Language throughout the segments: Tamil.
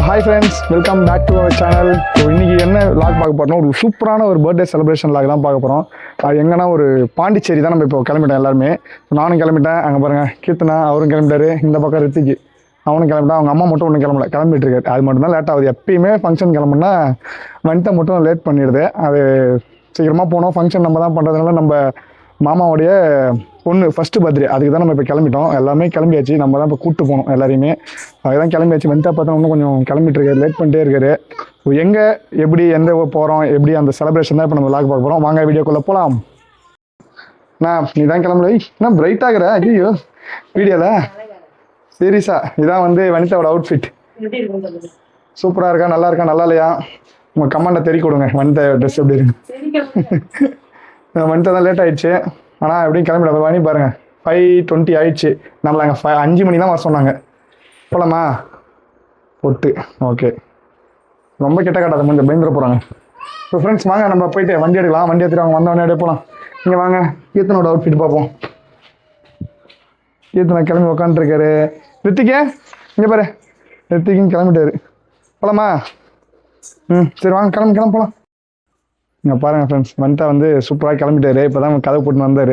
Hi friends, welcome back to our channel. So இன்றைக்கி என்ன லாக் பார்க்க போகிறோம், ஒரு சூப்பரான ஒரு பர்த்டே செலிப்ரேஷன் லாக் தான் பார்க்க போகிறோம். அது எங்கன்னா ஒரு பாண்டிச்சேரி தான். நம்ம இப்போ கிளம்பிட்டோம் எல்லாருமே. நானும் கிளம்பிட்டேன். அங்கே பாருங்கள், கீர்த்தனா அவரும் கிளம்பிட்டாரு. இந்த பக்கம் ரித்திக்கு அவனும் கிளம்பிட்டான். அவங்க அம்மா மட்டும் ஒன்றும் கிளம்பல, கிளம்பிட்டு இருக்காரு. அது மட்டும் தான் லேட் ஆகுது. எப்பயுமே ஃபங்க்ஷன் கிளம்புனா வனிதா மட்டும் லேட் பண்ணிடுது. அது சீக்கிரமாக போனோம். ஃபங்க்ஷன் நம்ம தான் பண்ணுறதுனால நம்ம மாமாவுடைய பொண்ணு ஃபஸ்ட்டு பர்த்டே, அதுக்கு தான் நம்ம இப்போ கிளம்பிட்டோம். எல்லாமே கிளம்பியாச்சு. நம்ம தான் இப்போ கூப்பிட்டு போகணும் எல்லாரையுமே. அதுதான் கிளம்பியாச்சு. வனிதா பார்த்தா இன்னும் கொஞ்சம் கிளம்பிட்டு இருக்காரு, லேட் பண்ணிட்டே இருக்காரு. ஸோ எங்கே எப்படி எந்த போகிறோம், எப்படி அந்த செலிப்ரேஷன் தான் இப்போ நம்ம லாக் பார்க்க போகிறோம். வாங்க வீடியோக்குள்ளே போகலாம். நீ தான் கிளம்பல. என்ன பிரைட் ஆகுற ஐயோ வீடியோவில். சீரியஸா இதான் வந்து வனிதாவோட அவுட்ஃபிட். சூப்பராக இருக்கா, நல்லா இருக்கா, நல்லா இல்லையா? உங்கள் கமெண்ட்டை தெரிய கொடுங்க. வனிதா ட்ரெஸ் எப்படி இருக்கு? வனிதா தான் லேட் ஆயிடுச்சு. ஆனால் எப்படியும் கிளம்பிட வாணி பாருங்கள். 5:20 ஆயிடுச்சு. நம்மள அங்கே 5 மணி தான் வர சொன்னாங்க. போகலாமா? பொட்டு ஓகே. ரொம்ப கிட்ட காட்டாத, கொஞ்சம் பயந்துட போகிறாங்க. இப்போ ஃப்ரெண்ட்ஸ் வாங்க, நம்ம போயிட்டு வண்டி எடுக்கலாம். வண்டி எடுத்துட்டு அவங்க வந்த வண்டி எடுத்து போகலாம். இங்கே வாங்க, கீர்த்தனோட அவுட்ஃபிட் பார்ப்போம். கீர்த்தனை கிளம்பி உக்காந்துருக்காரு. ரித்திகே இங்கே பாரு, ரித்திக்கும் கிளம்பிட்டாரு. போகலாமா? சரி வாங்க, கிளம்பி போகலாம். இங்கே பாருங்க ஃப்ரெண்ட்ஸ், வனிதா வந்து சூப்பராக கிளம்பிட்டாரு. இப்போ தான் கதை போட்டு வந்தார்.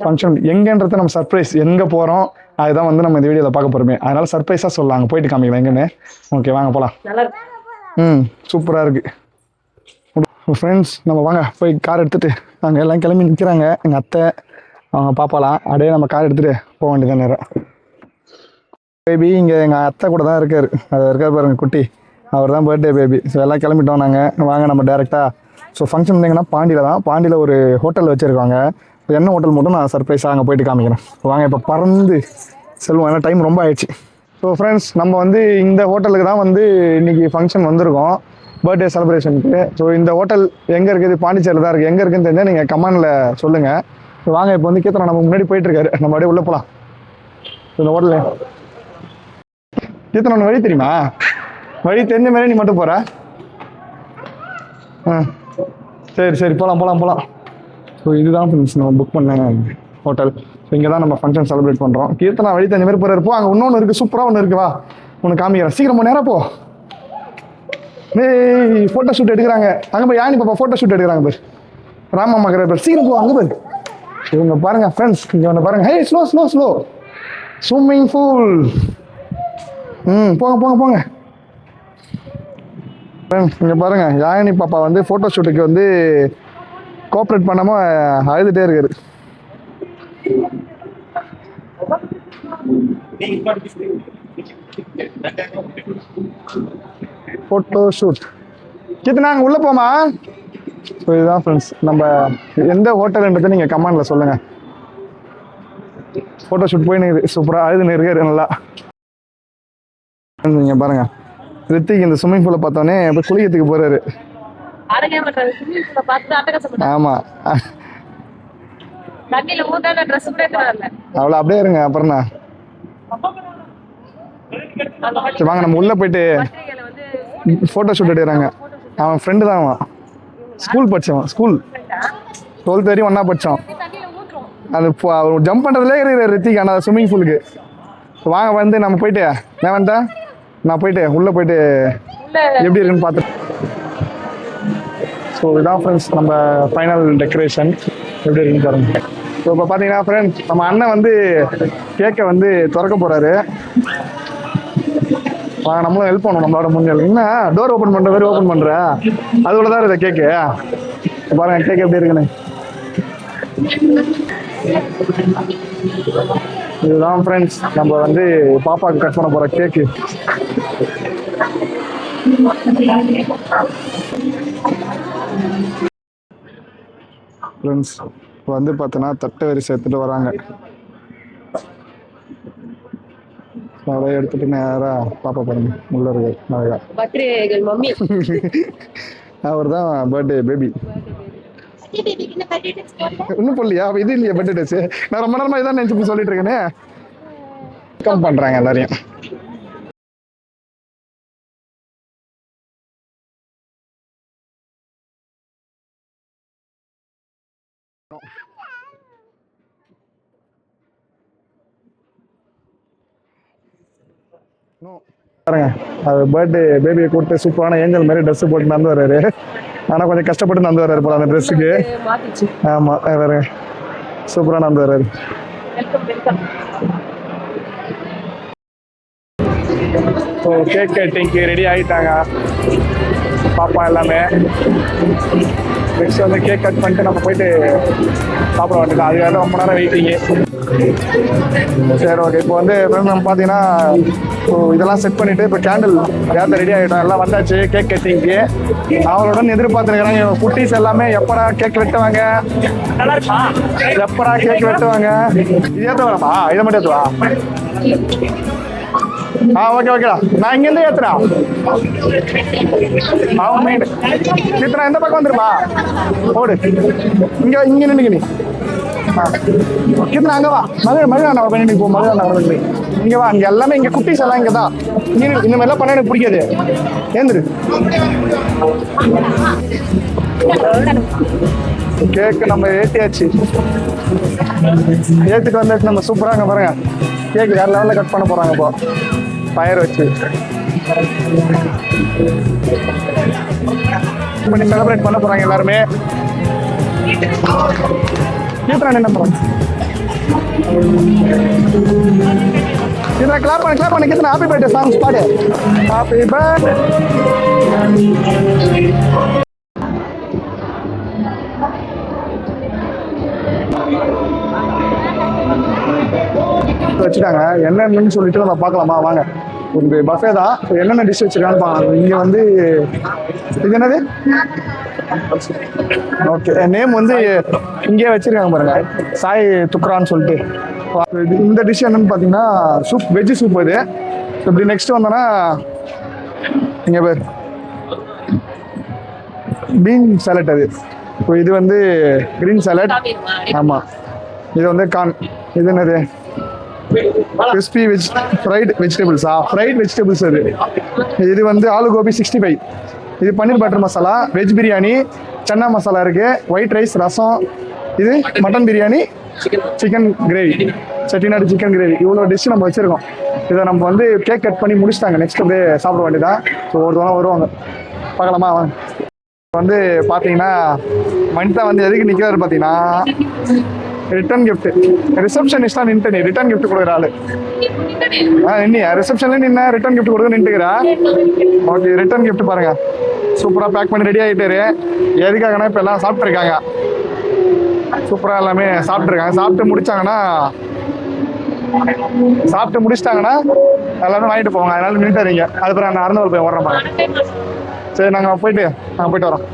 ஃபங்க்ஷன் எங்கன்றத நம்ம சர்ப்ரைஸ், எங்கே போகிறோம் அதுதான் வந்து நம்ம இந்த வீடியோவில் பார்க்க போகிறோமே. அதனால சர்ப்ரைஸாக சொல்லலாம், அங்கே போயிட்டு காமிக்கலாம் எங்கன்னு. ஓகே வாங்க போகலாம். சூப்பராக இருக்குது ஃப்ரெண்ட்ஸ். நம்ம வாங்க போய் கார் எடுத்துகிட்டு, அங்கே எல்லாம் கிளம்பி நிற்கிறாங்க. எங்கள் அத்தை அவங்க பாப்பாலாம். அப்படியே நம்ம கார் எடுத்துகிட்டு போக வேண்டியதான் நேரம். பேபி இங்கே எங்கள் அத்தை கூட தான் இருக்கார். அது இருக்கார் பாருங்கள், குட்டி. அவர் தான் பர்த்டே பேபி. ஸோ எல்லாம் கிளம்பிட்டோம் நாங்கள். வாங்க நம்ம டேரெக்டாக. ஸோ ஃபங்க்ஷன் வந்து எங்கன்னா பாண்டியில் தான். பாண்டியில் ஒரு ஹோட்டல் வச்சுருக்காங்க. இப்போ என்ன ஹோட்டல் மட்டும் நான் சர்ப்ரைஸாக அங்கே போயிட்டு காமிக்கிறேன். வாங்க இப்போ பறந்து செல்வோம், ஏன்னா டைம் ரொம்ப ஆயிடுச்சு. ஸோ ஃப்ரெண்ட்ஸ், நம்ம வந்து இந்த ஹோட்டலுக்கு தான் வந்து இன்றைக்கி ஃபங்க்ஷன் வந்திருக்கோம், பர்த்டே செலிப்ரேஷனுக்கு. ஸோ இந்த ஹோட்டல் எங்கே இருக்குது? பாண்டிச்சேரியில் தான் இருக்குது. எங்கே இருக்குதுன்னு தெரிஞ்சால் நீங்கள் கமெண்டில் சொல்லுங்கள். ஸோ வாங்க இப்போ வந்து கீர்த்தனா நம்ம முன்னாடி போயிட்டுருக்காரு. நம்ம அப்படியே உள்ளே போகலாம். இந்த ஹோட்டலு கீர்த்தனா ஒன்று வழி தெரியுமா? வழி தெரிஞ்ச மாதிரி நீ மட்டும் போகிற. சரி சரி போகலாம். ஸோ இதுதான் ஃப்ரெண்ட்ஸ் நம்ம புக் பண்ண ஹோட்டல். ஸோ இங்கே தான் நம்ம ஃபங்க்ஷன் செலிப்ரேட் பண்ணுறோம். கீர்த்தனா வழி தெரிஞ்ச மாதிரி போகிற இருப்போம். அங்கே இன்னொன்று இருக்குது, சூப்பராக ஒன்று இருக்குவா, ஒன்று காமிக்கிறேன். சீக்கிரம் நேரம் போ. ஃபோட்டோ ஷூட் எடுக்கிறாங்க அங்கே போய். யானி பாப்பா ஃபோட்டோ ஷூட் எடுக்கிறாங்க பேர். ராமா மகர பேர். சீக்கிரம் போ அங்கே பேர். இவங்க பாருங்க ஃப்ரெண்ட்ஸ், இங்கே ஒன்று பாருங்க. ஹே ஸ்லோ ஸ்விம்மிங் பூல். போங்க. இங்கே பாருங்கள், யாழினி பாப்பா வந்து ஃபோட்டோ ஷூட்டுக்கு வந்து கோஆப்ரேட் பண்ணாமல் அழுதுகிட்டே இருக்காரு. ஃபோட்டோ ஷூட் கீர்த்தனா அங்கே உள்ளே போமா. ஸோ இதுதான் ஃப்ரெண்ட்ஸ், நம்ம எந்த ஹோட்டல்ன்றது நீங்கள் கமெண்டில் சொல்லுங்கள். ஃபோட்டோ ஷூட் போயின்னு சூப்பராக அழுதுன்னு இருக்காரு நல்லா. நீங்கள் பாருங்கள், ரித்திக் இந்த ஸ்விம்மிங் பூலை பார்த்தோன்னே இப்போ குளிக்கிறதுக்கு போறாரு. ஆமா, அவ்வளோ அப்படியே இருங்க. அப்புறம் சரி வாங்க நம்ம உள்ள போயிட்டு ஃபோட்டோ ஷூட் எடுக்கிறாங்க. அவன் ஃப்ரெண்டு தான், அவன் ஸ்கூல் படித்தவன். ஸ்கூல் 12th வரையும் ஒன்றா படித்தோம். அது ஜம்ப் பண்ணுறதுலே இருக்கிற ரித்திக். ஆனால் ஸ்விம்மிங் பூலுக்கு வாங்க வந்து நம்ம போயிட்டு நான் போயிட்டு உள்ளே போயிட்டு எப்படி இருக்குன்னு பார்த்து. ஸோ இதான் ஃப்ரெண்ட்ஸ் நம்ம ஃபைனல் டெக்கரேஷன் எப்படி இருக்குன்னு பாருங்க. ஸோ இப்போ பார்த்தீங்கன்னா ஃப்ரெண்ட்ஸ், நம்ம அண்ணன் வந்து கேக்கை வந்து திறக்க போகிறாரு. வாங்க நம்மளும் ஹெல்ப் பண்ணணும் நம்மளோட முன்னேறி. என்ன டோர் ஓப்பன் பண்ணுற மாதிரி ஓப்பன் பண்ணுற, அதுக்குள்ள தான் இருக்குது கேக்கு. பாருங்க கேக் எப்படி இருக்குன்னு. இதுதான் ஃப்ரெண்ட்ஸ் நம்ம வந்து பாப்பாவுக்கு கட் பண்ண போகிற கேக்கு. ஃப்ரெண்ட்ஸ் வந்து பார்த்தோன்னா தட்டை வரி சேர்த்துட்டு வராங்க. அதை எடுத்துட்டு நேராக பாப்பா பாருங்க உள்ள இருக்கு அழகா. அவர் தான் பர்த்டே பேபி. இன்னும் போடலையா? இது இல்லையா பர்த்டே டேஸ்? நான் ரொம்ப நேரமாக இதான் நினச்சி சொல்லிட்டு இருக்கேனே. வெல்கம் பண்ணுறாங்க எல்லாரையும். பாருங்க அது பர்த்டே பேபியை கூப்பிட்டு சூப்பரான ஏஞ்சல் மாதிரி ட்ரெஸ் போட்டு நடந்து வர்றாரு. ஆனால் கொஞ்சம் கஷ்டப்பட்டு நடந்து வர்றாரு போல அந்த ட்ரெஸ்ஸுக்கு. ஆமாம் வேறு சூப்பராக நடந்து வர்றாரு. ஸோ கேக் கட்டிங்க்கு ரெடி ஆகிட்டாங்க பாப்பா எல்லாமே. நெக்ஸ்ட் வந்து கேக் கட் பண்ணிட்டு நம்ம போயிட்டு சாப்பிட வேண்டியது. அதுக்காக ரொம்ப நேரம் வெயிட்டிங்கு. சரி ஓகே. இப்போ வந்து நம்ம பார்த்தீங்கன்னா இதெல்லாம் செட் பண்ணிட்டு இப்போ கேண்டில் ஏற்ற ரெடி ஆகிட்டோம். எல்லாம் வந்தாச்சு கேக் கட்டிங்க்கு. அவங்களுடன் எதிர்பார்த்துருக்கிறாங்க குட்டீஸ் எல்லாமே. எப்படா கேக் வெட்டுவாங்க, எப்படா கேக் வெட்டுவாங்க. இது ஏற்ற வேணாமா, இதை மட்டும் ஏற்றுவா. ஓகே ஓகேடா, நான் இங்கேருந்து ஏற்றுறேன். சித்ரா எந்த பக்கம் வந்துருப்பா, ஓடு. இங்கே இங்கே நின்றுங்க நீ. கிருஷ்ணா அங்கே வா. மதுரை பண்ணி போ. மதுரை இங்கே வா. இங்கே எல்லாமே இங்கே குட்டீஸ் எல்லாம் இங்கே தான். இங்கே இந்த மாதிரிலாம் பண்ண எனக்கு பிடிக்காது. ஏந்திரு. கேக்கு நம்ம ஏற்றியாச்சு. ஏற்றிட்டு வந்தாச்சு நம்ம. சூப்பராக பாருங்க கேக் வேறு லெவலில் கட் பண்ண போகிறாங்க. இப்போ ஃபயர் வச்சு பண்ணி செலிப்ரேட் பண்ண போகிறாங்க எல்லாருமே. கீர்த்தனா என்ன பண்ணுறோம்? கீர்த்தனா கிளாப் பண்ணு கீர்த்தனா. ஹாப்பி பர்த்டே சாங்ஸ் பாடு. Happy birthday. வச்சுட்டாங்க. என்னென்னு சொல்லிட்டு நம்ம பார்க்கலாமா வாங்க. ஒரு பஃபே தான். என்னென்ன டிஷ் வச்சிருக்கான்னு பார்க்கலாம். இங்கே வந்து இது என்னது, ஓகே நேம் வந்து இங்கே வச்சிருக்காங்க பாருங்க, சாய் துக்ரான்னு சொல்லிட்டு. இந்த டிஷ் என்னன்னு பார்த்தீங்கன்னா சூப், வெஜ்ஜு சூப். இது இப்படி நெக்ஸ்ட் வந்தோன்னா இங்கே பேர் பீன் சாலட். அது இப்போ இது வந்து கிரீன் சாலட். ஆமாம் இது வந்து கார்ன். இது என்னது கிறிஸ்பி ஃப்ரைட் வெஜிடபிள்ஸா, ஃப்ரைட் வெஜிடபிள்ஸ். அது இது வந்து ஆலு கோபி 65. இது பன்னீர் பட்டர் மசாலா, வெஜ் பிரியாணி, சன்னா மசாலா இருக்கு, ஒயிட் ரைஸ், ரசம். இது mutton biryani, chicken gravy, Chettinad chicken gravy. இவ்வளோ டிஷ் நம்ம வச்சிருக்கோம். இதை நம்ம வந்து கேக் கட் பண்ணி முடிச்சிட்டாங்க. நெக்ஸ்ட் அப்படியே சாப்பிட வேண்டியதான். ஸோ ஒருத்தவங்க வருவாங்க, பார்க்கலாமா வாங்க. வந்து பார்த்தீங்கன்னா மனிதா வந்து எதுக்கு நிற்கிறாரு பார்த்தீங்கன்னா ரிட்டர்ன் கிஃப்ட். ரிசப்ஷனிஸ்டா நின்று ரிட்டர்ன் கிஃப்ட் கொடுக்குற ஆளு. இன்னியா ரிசப்ஷன்ல நின்ன ரிட்டர்ன் கிஃப்ட் கொடுக்க நின்றுக்கிறா. ஓகே ரிட்டர்ன் கிஃப்ட் பாருங்க. சூப்பராக பேக் பண்ணி ரெடி ஆகிட்டாரு. எதுக்காகனா இப்போ எல்லாம் சாப்பிட்ருக்காங்க. சூப்பராக எல்லாமே சாப்பிட்ருக்காங்க. சாப்பிட்டு முடிச்சிட்டாங்கன்னா எல்லாமே வாங்கிட்டு போவாங்க. அதனால நின்றுறீங்க. அதுக்கப்புறம் நான் அறந்தவர் போய் வர்றோம் பாருங்க. சரி நாங்கள் போயிட்டு வரோம்.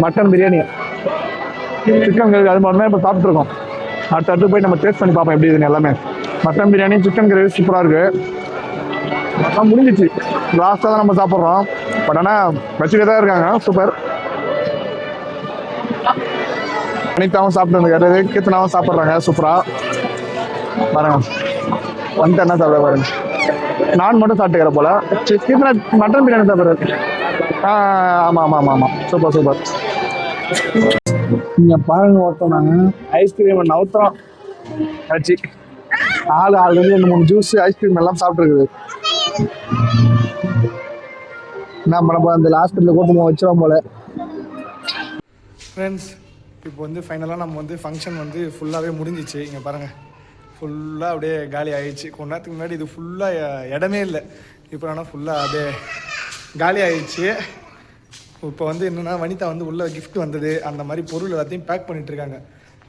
மட்டன் பிரியாணி, சிக்கன் கிரேவி அது மட்டும் தான் இப்போ சாப்பிட்ருக்கோம். அடுத்து போய் நம்ம டேஸ்ட் பண்ணி பார்ப்போம் எப்படி இதுன்னு. எல்லாமே மட்டன் பிரியாணி, சிக்கன் கிரேவி சூப்பராக இருக்குது. அதான் முடிஞ்சிச்சு. லாஸ்ட்டாக தான் நம்ம சாப்பிட்றோம். பட் ஆனால் வச்சுக்கிட்டே தான் இருக்காங்க. சூப்பர். அனிதாவும் சாப்பிட்டு வந்துருக்காரு, கீர்த்தனாவும் சாப்பிட்றாங்க சூப்பராக. பாருங்க வந்துட்டு என்ன சாப்பிட பாருங்க. நான் மட்டும் சாப்பிட்டுக்கிற போல. கீர்த்தனா மட்டன் பிரியாணி சாப்பிட்றாரு. ஆமாம் சூப்பர். நீங்கள் பாருங்க ஒருத்தோம் நாங்கள் ஐஸ்கிரீம் நவுத்துறோம் ஆச்சு. ஆள் 2-3 ஜூஸ் ஐஸ்கிரீம் எல்லாம் சாப்பிட்ருக்குது. என்ன பண்ண போல அந்த ஹாஸ்பிட்டலில் கூட்டமாக வச்சிடும் போல. ஃப்ரெண்ட்ஸ் இப்போ வந்து ஃபைனலாக நம்ம வந்து ஃபங்க்ஷன் வந்து ஃபுல்லாகவே முடிஞ்சிச்சு. இங்கே பாருங்கள் ஃபுல்லாக அப்படியே காலி ஆகிடுச்சு. கொஞ்ச நேரத்துக்கு முன்னாடி இது ஃபுல்லாக இடமே இல்லை. இப்போ ஆனால் ஃபுல்லாக அப்படியே காலி ஆகிடுச்சு. இப்போ வந்து என்னென்னா வனிதா வந்து உள்ள கிஃப்ட் வந்தது அந்த மாதிரி பொருள் எல்லாத்தையும் பேக் பண்ணிகிட்ருக்காங்க.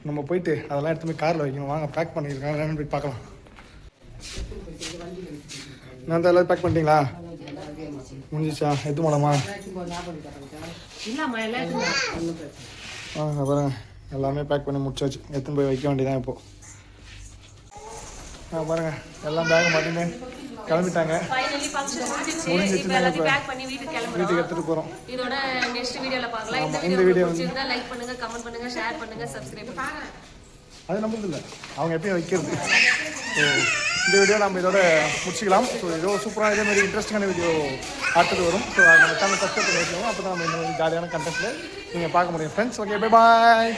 நம்ம போயிட்டு அதெல்லாம் எடுத்து போய் காரில் வைக்கணும். வாங்க பேக் பண்ணியிருக்காங்க என்னென்னு போய் பார்க்கலாம். நான் தான் எல்லோரும் பேக் பண்ணிட்டீங்களா? முடிஞ்சிச்சா? எது மூலமா? பாருங்க எல்லாமே பேக் பண்ணி முடிச்சாச்சு. எடுத்துன்னு போய் வைக்க வேண்டியதான் இப்போது. பாருங்க எல்லாம் பேக் மாட்டின்னு கிளம்பிட்டாங்க. வீட்டுக்கு எடுத்துட்டு போறோம். இதோட நெக்ஸ்ட் வீடியோல பார்க்கலாம். இந்த வீடியோ பிடிச்சிருந்தா லைக் பண்ணுங்க, கமெண்ட் பண்ணுங்க, ஷேர் பண்ணுங்க, சப்ஸ்கிரைப் பண்ணுங்க. அது நம்மளது இல்ல, அவங்க எப்பயும் வைக்கிறது. இந்த வீடியோ நம்ம இதோட முடிச்சிக்கலாம். ஸோ ஏதோ சூப்பராக இதே மாதிரி இன்ட்ரெஸ்டிங்கான வீடியோ அடுத்தது வரும். ஸோ நம்ம சேனல் சப்ஸ்கிரைப் பண்ணி வச்சுக்கோங்க. அப்போ தான் நம்ம இந்த ஜாலியான கண்டென்ட்டில் நீங்கள் பார்க்க முடியும் ஃப்ரெண்ட்ஸ். Okay, bye bye.